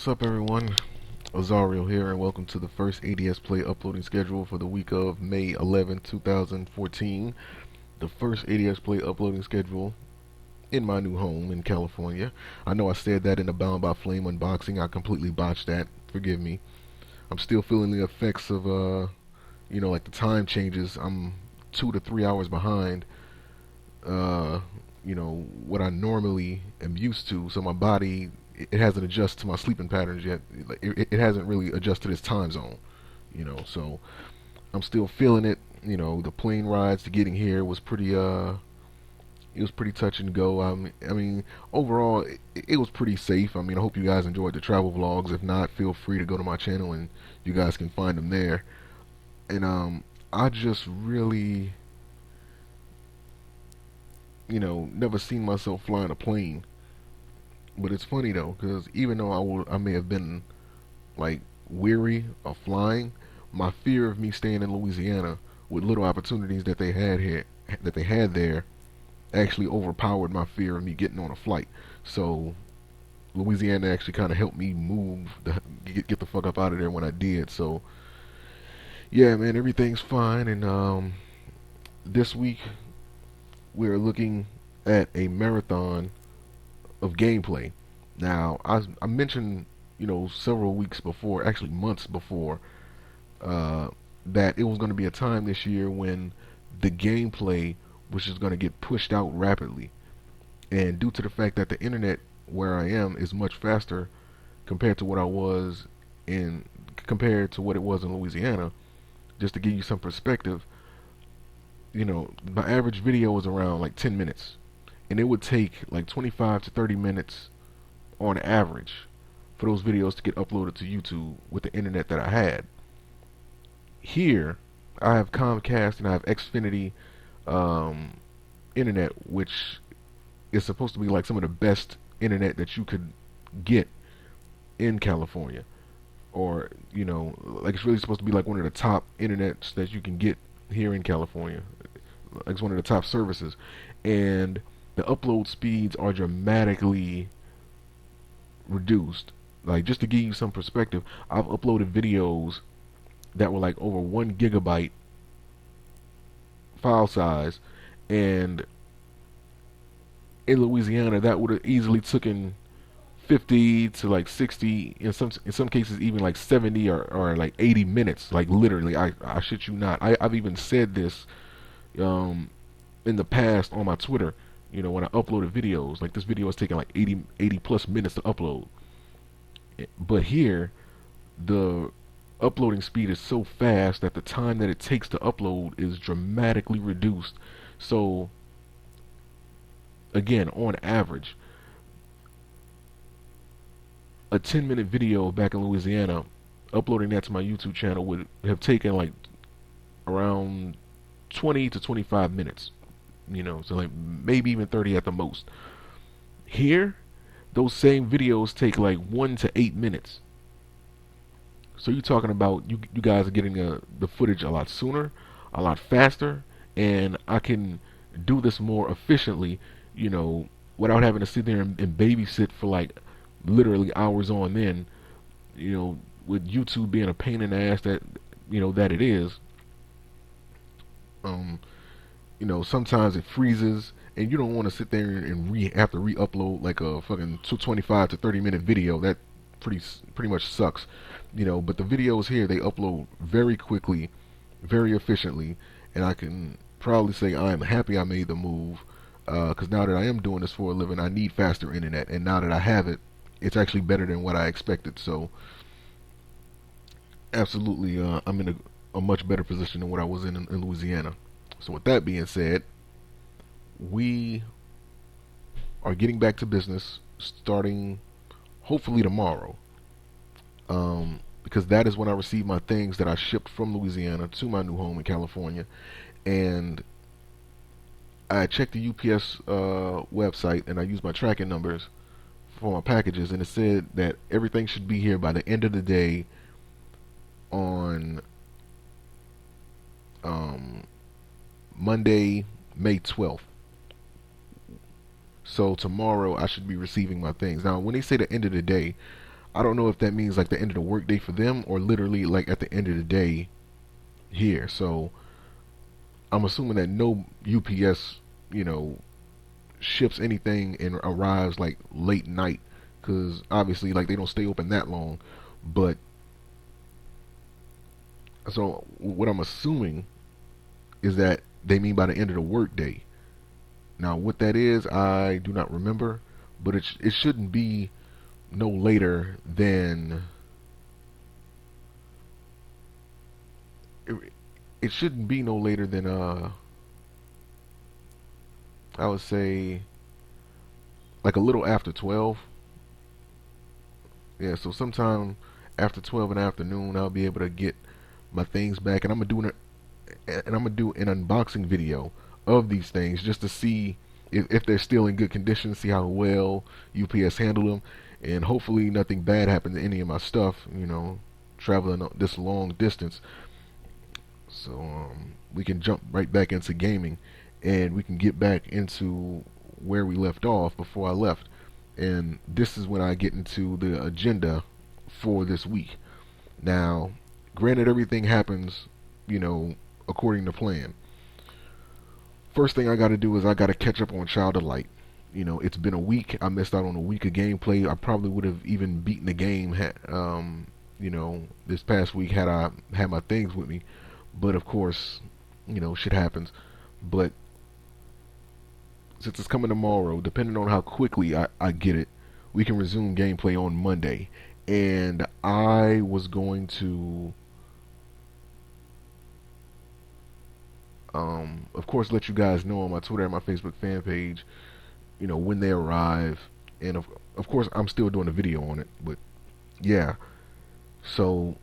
What's up, everyone? Azario here, and welcome to the first ADSplay uploading schedule for the week of May 11, 2014. The first ADSplay uploading schedule in my new home in California. I know I said that in the Bound by Flame unboxing. I completely botched that. Forgive me. I'm still feeling the effects of, like the time changes. I'm 2 to 3 hours behind, what I normally am used to. So my body, it hasn't adjusted to my sleeping patterns yet. It hasn't really adjusted its time zone, so I'm still feeling it. The plane rides to getting here was pretty it was pretty touch and go. I mean, overall, it was pretty safe. I mean, I hope you guys enjoyed the travel vlogs. If not, feel free to go to my channel and you guys can find them there. And I just really, never seen myself flying a plane. But it's funny though, because even though I may have been like weary of flying, my fear of me staying in Louisiana with little opportunities that they had there, actually overpowered my fear of me getting on a flight. So Louisiana actually kind of helped me get the fuck up out of there when I did. So yeah, man, everything's fine. And this week we're looking at a marathon of gameplay. Now, I mentioned, several weeks before, actually months before, that it was going to be a time this year when the gameplay was just going to get pushed out rapidly. And due to the fact that the internet where I am is much faster compared to what it was in Louisiana, just to give you some perspective, my average video was around like 10 minutes. And it would take like 25 to 30 minutes on average for those videos to get uploaded to YouTube with the internet that I had. Here, I have Comcast and I have Xfinity internet, which is supposed to be like some of the best internet that you could get in California. Or, like it's really supposed to be like one of the top internets that you can get here in California. Like it's one of the top services. And the upload speeds are dramatically reduced. Like, just to give you some perspective, I've uploaded videos that were like over 1 GB file size, and in Louisiana that would have easily taken 50 to like 60, in some cases even like 70 or like 80 minutes. Like literally, I shit you not. I've even said this in the past on my Twitter. When I uploaded videos, like this video is taking like 80 plus minutes to upload. But here, the uploading speed is so fast that the time that it takes to upload is dramatically reduced. So, again, on average, a 10-minute video back in Louisiana, uploading that to my YouTube channel would have taken like around 20 to 25 minutes. So like maybe even 30 at the most. Here, those same videos take like 1 to 8 minutes. So you're talking about you guys are getting the footage a lot sooner, a lot faster, and I can do this more efficiently, without having to sit there and babysit for like literally hours on end. With YouTube being a pain in the ass that it is. Sometimes it freezes, and you don't want to sit there and have to re-upload like a fucking 25 to 30-minute video. That pretty much sucks, But the videos here, they upload very quickly, very efficiently, and I can proudly say I am happy I made the move, because now that I am doing this for a living, I need faster internet, and now that I have it, it's actually better than what I expected. So, absolutely, I'm in a much better position than what I was in Louisiana. So with that being said, we are getting back to business starting hopefully tomorrow, because that is when I receive my things that I shipped from Louisiana to my new home in California. And I checked the UPS website, and I used my tracking numbers for my packages, and it said that everything should be here by the end of the day on Monday, May 12th. So tomorrow I should be receiving my things. Now, when they say the end of the day, I don't know if that means like the end of the workday for them or literally like at the end of the day here. So I'm assuming that no UPS, you know, ships anything and arrives like late night, because obviously like they don't stay open that long. But so what I'm assuming is that they mean by the end of the workday. Now what that is, I do not remember, but it shouldn't be no later than it, it shouldn't be no later than I would say like a little after 12. Yeah, so sometime after 12 in the afternoon, I'll be able to get my things back, and I'm gonna do an unboxing video of these things just to see if they're still in good condition, see how well UPS handle them, and hopefully nothing bad happens to any of my stuff. You know, traveling this long distance, so we can jump right back into gaming, and we can get back into where we left off before I left. And this is when I get into the agenda for this week. Now, granted, everything happens, you know, according to plan. First thing I got to do is I got to catch up on Child of Light. You know, it's been a week. I missed out on a week of gameplay. I probably would have even beaten the game, you know, this past week had I had my things with me. But of course, you know, shit happens. But since it's coming tomorrow, depending on how quickly I get it, we can resume gameplay on Monday. And I was going to, of course, let you guys know on my Twitter and my Facebook fan page, you know, when they arrive. And of course, I'm still doing a video on it. But yeah, so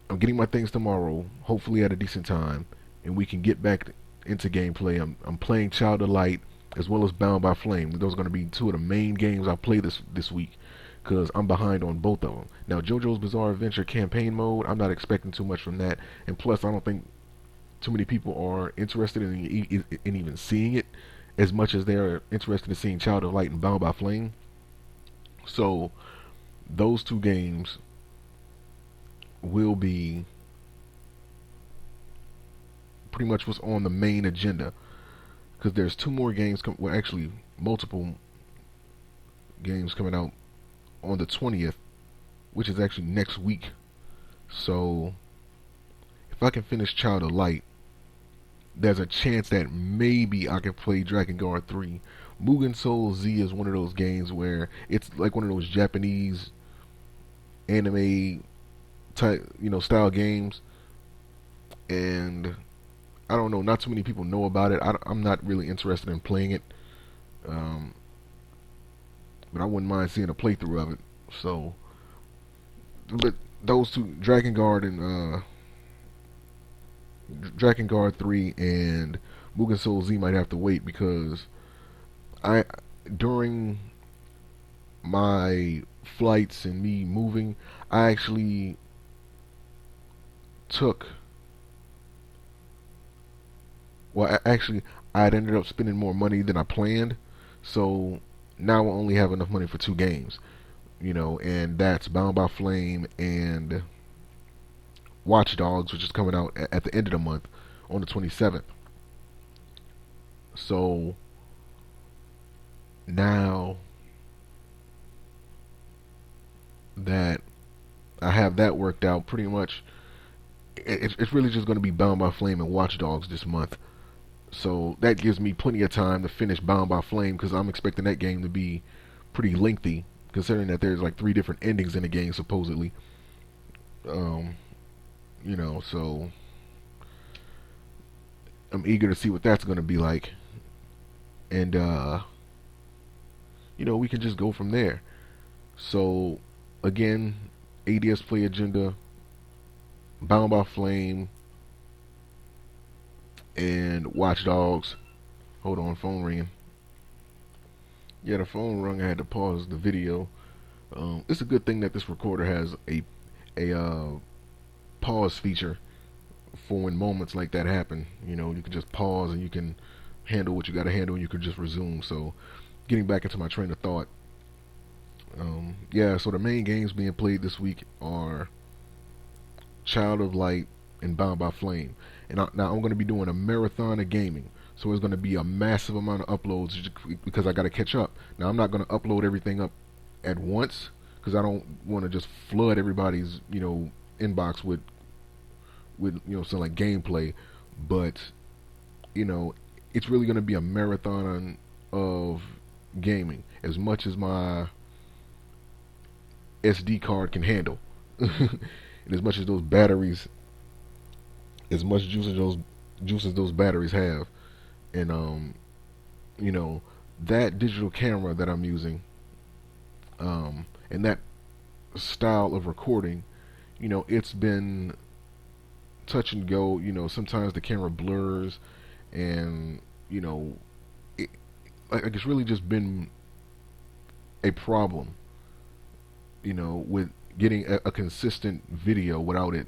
I'm getting my things tomorrow, hopefully at a decent time, and we can get back into gameplay. I'm playing Child of Light as well as Bound by Flame. Those are going to be two of the main games I play this week, because I'm behind on both of them. Now, JoJo's Bizarre Adventure campaign mode, I'm not expecting too much from that, and plus I don't think too many people are interested in even seeing it as much as they're interested in seeing Child of Light and Bound by Flame. So those two games will be pretty much what's on the main agenda, because there's two more games well, actually multiple games coming out on the 20th, which is actually next week. So if I can finish Child of Light, there's a chance that maybe I can play Dragon Guard 3. Mugen Soul Z is one of those games where it's like one of those Japanese anime type, you know, style games, and I don't know, not too many people know about it. I'm not really interested in playing it, but I wouldn't mind seeing a playthrough of it. So, but those two, Dragon Guard 3 and Mugen Soul Z might have to wait, because I during my flights and me moving, I actually took actually I'd ended up spending more money than I planned. So now I only have enough money for two games, you know, and that's Bound by Flame and Watch Dogs, which is coming out at the end of the month on the 27th. So now that I have that worked out, pretty much it's really just going to be Bound by Flame and Watch Dogs this month. So that gives me plenty of time to finish Bound by Flame, because I'm expecting that game to be pretty lengthy, considering that there's like 3 different endings in the game supposedly. Um, you know, so I'm eager to see what that's going to be like, and you know, we can just go from there. So again, ADSplay agenda, Bound by Flame, and Watch Dogs. Hold on, phone ringing. Yeah, the phone rung. I had to pause the video. It's a good thing that this recorder has a pause feature for when moments like that happen. You know, you can just pause and you can handle what you got to handle, and you can just resume. So, getting back into my train of thought, Yeah, so the main games being played this week are Child of Light and Bound by Flame. And now I'm going to be doing a marathon of gaming. So it's going to be a massive amount of uploads because I got to catch up. Now I'm not going to upload everything up at once because I don't want to just flood everybody's inbox with something like gameplay. But it's really going to be a marathon of gaming as much as my SD card can handle. And as much as those batteries, as much juice as those batteries have, and you know, that digital camera that I'm using, and that style of recording, it's been touch and go. Sometimes the camera blurs, and it, like it's really just been a problem, with getting a consistent video without it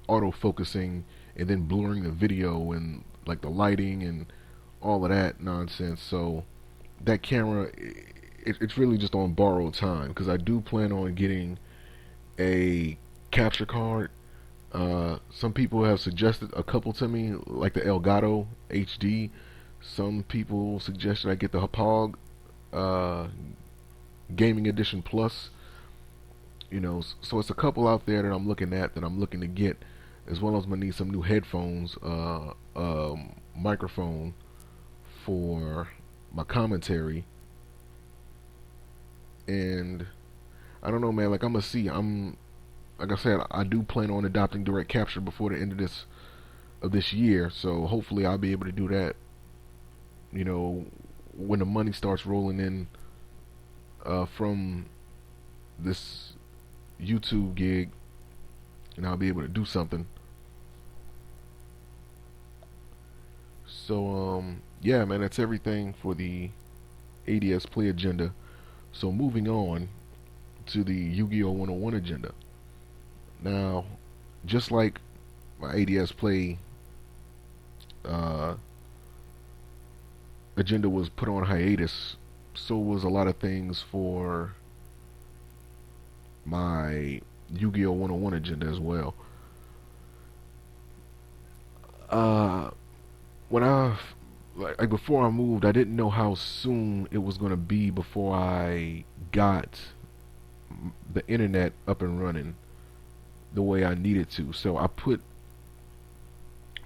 auto focusing and then blurring the video and like the lighting and all of that nonsense. So that camera, it's really just on borrowed time because I do plan on getting a capture card. Some people have suggested a couple to me, like the Elgato HD. Some people suggested I get the Hapog Gaming Edition Plus. So it's a couple out there that I'm looking at that I'm looking to get, as well as I'm gonna need some new headphones, microphone for my commentary, and I don't know, man. Like I'm gonna see. Like I said, I do plan on adopting direct capture before the end of this year. So hopefully I'll be able to do that. When the money starts rolling in from this YouTube gig, and I'll be able to do something. So yeah, man, that's everything for the ADSplay agenda. So moving on to the Yu-Gi-Oh 101 agenda. Now, just like my ADSplay uh, agenda was put on hiatus, so was a lot of things for my Yu-Gi-Oh 101 agenda as well. Uh, when I like before I moved, I didn't know how soon it was going to be before I got the internet up and running the way I needed to. So I put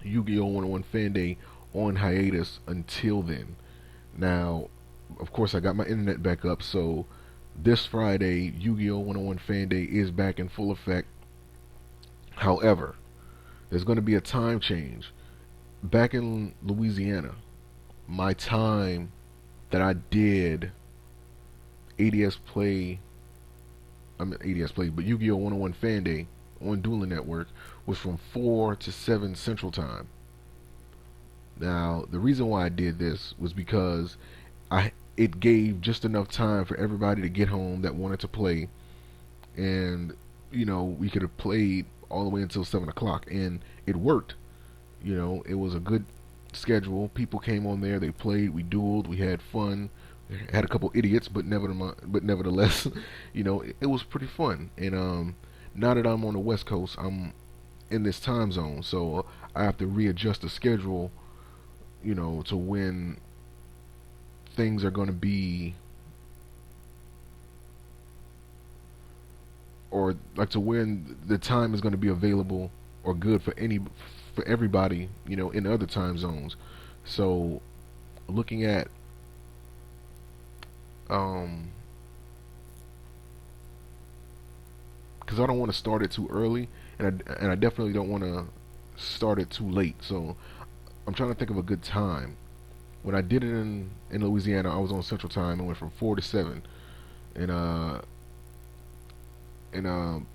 Yu-Gi-Oh 101 Fan Day on hiatus until then. Now, of course, I got my internet back up, so this Friday, Yu-Gi-Oh 101 Fan Day is back in full effect. However, there's going to be a time change. Back in Louisiana, my time that I did ADSplay, I mean ADSplay, but Yu-Gi-Oh 101 Fan Day on Dueling Network was from 4 to 7 Central Time. Now, the reason why I did this was because it gave just enough time for everybody to get home that wanted to play, and we could have played all the way until 7 o'clock, and it worked. It was a good schedule. People came on there, they played, we dueled, we had fun. Had a couple idiots, but nevertheless, it was pretty fun. And now that I'm on the West Coast, I'm in this time zone, so I have to readjust the schedule, to when things are going to be, or like to when the time is going to be available or good for everybody, in other time zones. So looking at because I don't want to start it too early, and I definitely don't want to start it too late. So I'm trying to think of a good time. When I did it in Louisiana, I was on Central Time. I went from 4 to 7, and and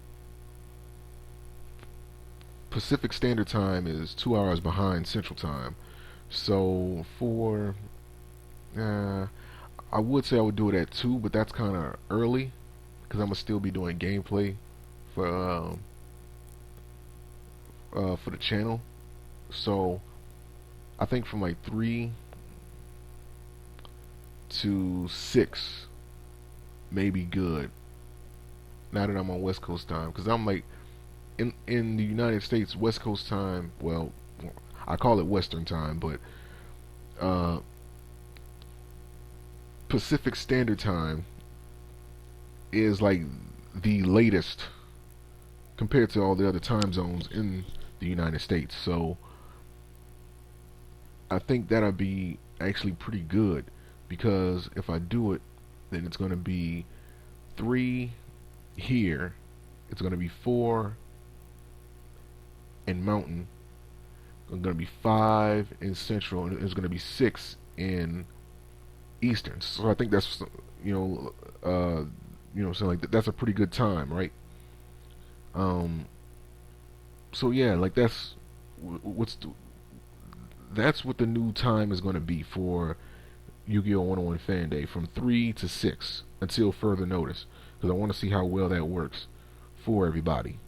Pacific Standard Time is 2 hours behind Central Time. So I would say I would do it at 2, but that's kind of early because I'm gonna still be doing gameplay for for the channel. So I think from like 3 to 6 may be good. now that I'm on West Coast time, because I'm like in the United States, West Coast time. Well, I call it Western time, but uh, Pacific Standard Time is like the latest compared to all the other time zones in the United States. So I think that'll be actually pretty good, because if I do it, then it's going to be 3 here, it's going to be 4 in Mountain, it's going to be 5 in Central, and it's going to be 6 in Eastern. So I think that's, you know, so like that's a pretty good time, right? Um, so yeah, like what's the, that's what the new time is going to be for Yu-Gi-Oh! 101 Fan Day, from 3 to 6 until further notice, because I want to see how well that works for everybody.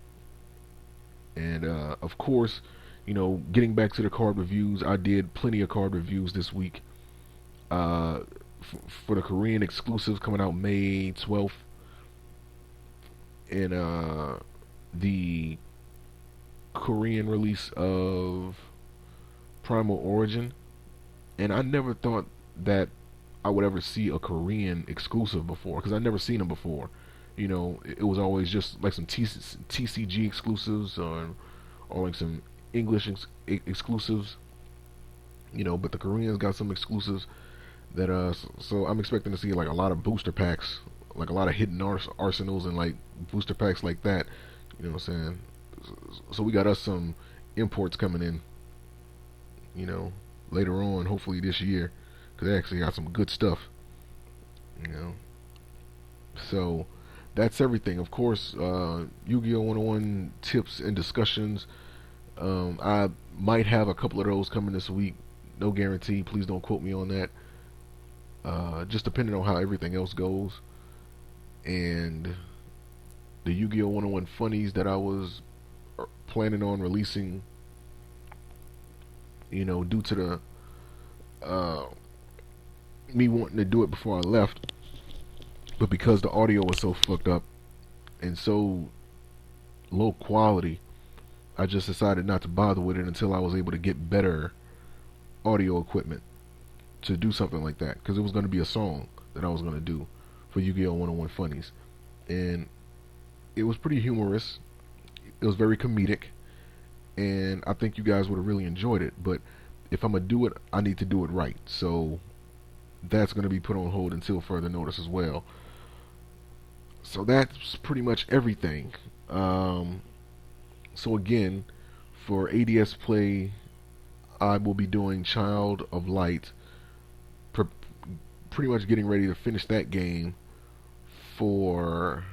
And of course, getting back to the card reviews, I did plenty of card reviews this week. Uh, for the Korean exclusives coming out May 12th, and the Korean release of Primal Origin. And I never thought that I would ever see a Korean exclusive before, because I'd never seen them before. It was always just like some TCG exclusives, or like some English exclusives. But the Koreans got some exclusives that so I'm expecting to see like a lot of booster packs, like a lot of hidden arsenals and like booster packs like that. You know what I'm saying? So we got us some imports coming in, later on, hopefully this year, because they actually got some good stuff. You know, so that's everything. Of course, Yu-Gi-Oh! 101 tips and discussions. I might have a couple of those coming this week. No guarantee. Please don't quote me on that. Just depending on how everything else goes. And the Yu-Gi-Oh! 101 funnies that I was planning on releasing, due to the me wanting to do it before I left, but because the audio was so fucked up and so low quality, I just decided not to bother with it until I was able to get better audio equipment to do something like that, because it was going to be a song that I was going to do for Yu-Gi-Oh! 101 Funnies, and it was pretty humorous. It was very comedic, and I think you guys would have really enjoyed it. But if I'm going to do it, I need to do it right. So that's going to be put on hold until further notice as well. So that's pretty much everything. So again, for ADSPLAY, I will be doing Child of Light, pretty much getting ready to finish that game for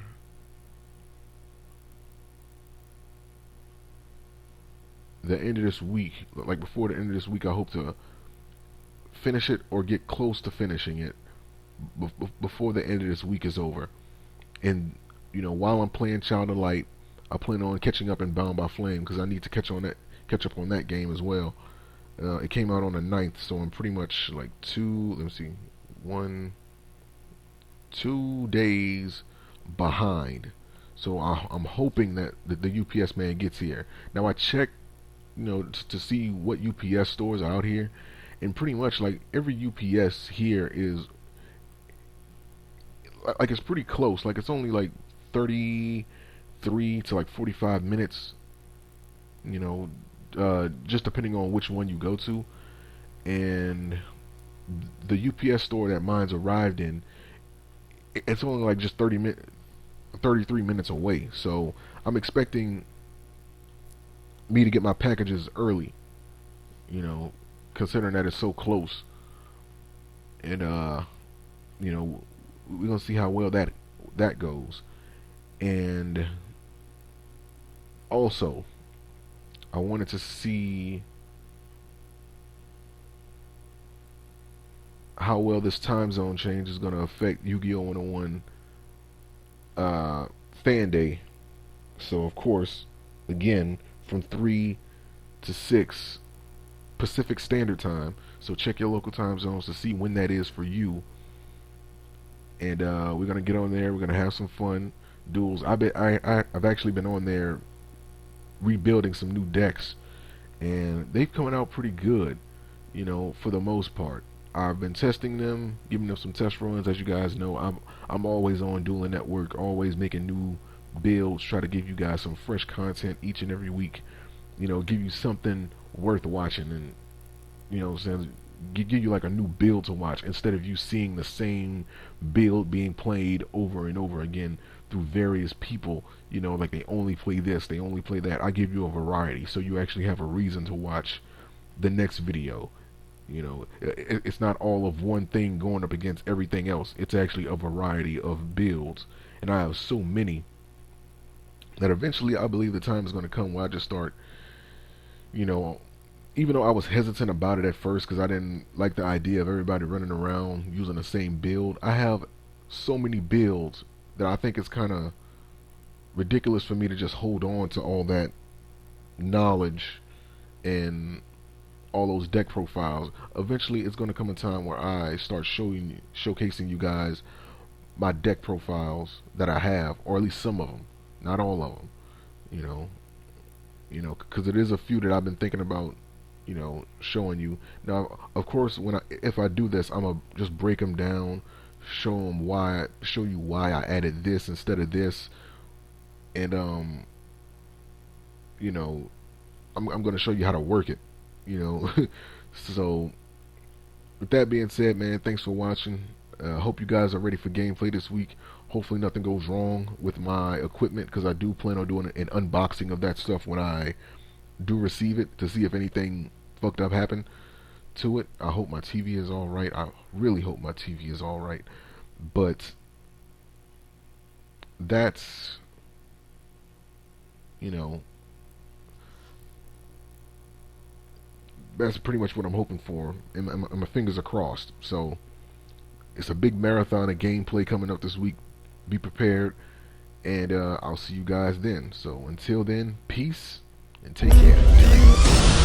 the end of this week. Like before the end of this week, I hope to finish it or get close to finishing it before the end of this week is over. And while I'm playing Child of Light, I plan on catching up in Bound by Flame, because I need to catch up on that game as well. It came out on the 9th, so I'm pretty much like 2 days behind. So I'm hoping that the UPS man gets here. Now I checked, to see what UPS stores are out here, and pretty much like every UPS here is like, it's pretty close. Like it's only like 33 to like 45 minutes, just depending on which one you go to. And the UPS store that mine's arrived in, it's only like just 33 minutes away. So I'm expecting me to get my packages early, considering that it's so close. And we're gonna see how well that goes. And also, I wanted to see how well this time zone change is going to affect Yu-Gi-Oh! 101 Fan Day. So of course, again, from 3 to 6 Pacific Standard Time. So check your local time zones to see when that is for you. And we're going to get on there. We're going to have some fun. duels. I've actually been on there rebuilding some new decks, and they've coming out pretty good, you know, for the most part. I've been testing them, giving them some test runs. As you guys know, I'm always on Dueling Network, always making new builds, try to give you guys some fresh content each and every week. You know, give you something worth watching, and you know, saying give you like a new build to watch instead of you seeing the same build being played over and over again through various people. You know, like they only play this, they only play that. I give you a variety, so you actually have a reason to watch the next video. You know, it's not all of one thing going up against everything else. It's actually a variety of builds, and I have so many that eventually I believe the time is going to come where I just start, you know, even though I was hesitant about it at first because I didn't like the idea of everybody running around using the same build. I have so many builds that I think it's kind of ridiculous for me to just hold on to all that knowledge and all those deck profiles. Eventually, it's going to come a time where I start showcasing you guys my deck profiles that I have, or at least some of them, not all of them. You know, because it is a few that I've been thinking about, you know, showing you. Now, of course, if I do this, I'm gonna just break them down, show you why I added this instead of this, and you know, I'm gonna show you how to work it. You know, so with that being said, man, thanks for watching. Hope you guys are ready for gameplay this week. Hopefully nothing goes wrong with my equipment, because I do plan on doing an unboxing of that stuff when I do receive it, to see if anything fucked up happened to it. I hope my TV is alright. I really hope my TV is alright. But that's, you know, that's pretty much what I'm hoping for, and my fingers are crossed. So it's a big marathon of gameplay coming up this week. Be prepared, and I'll see you guys then. So until then, peace and take care.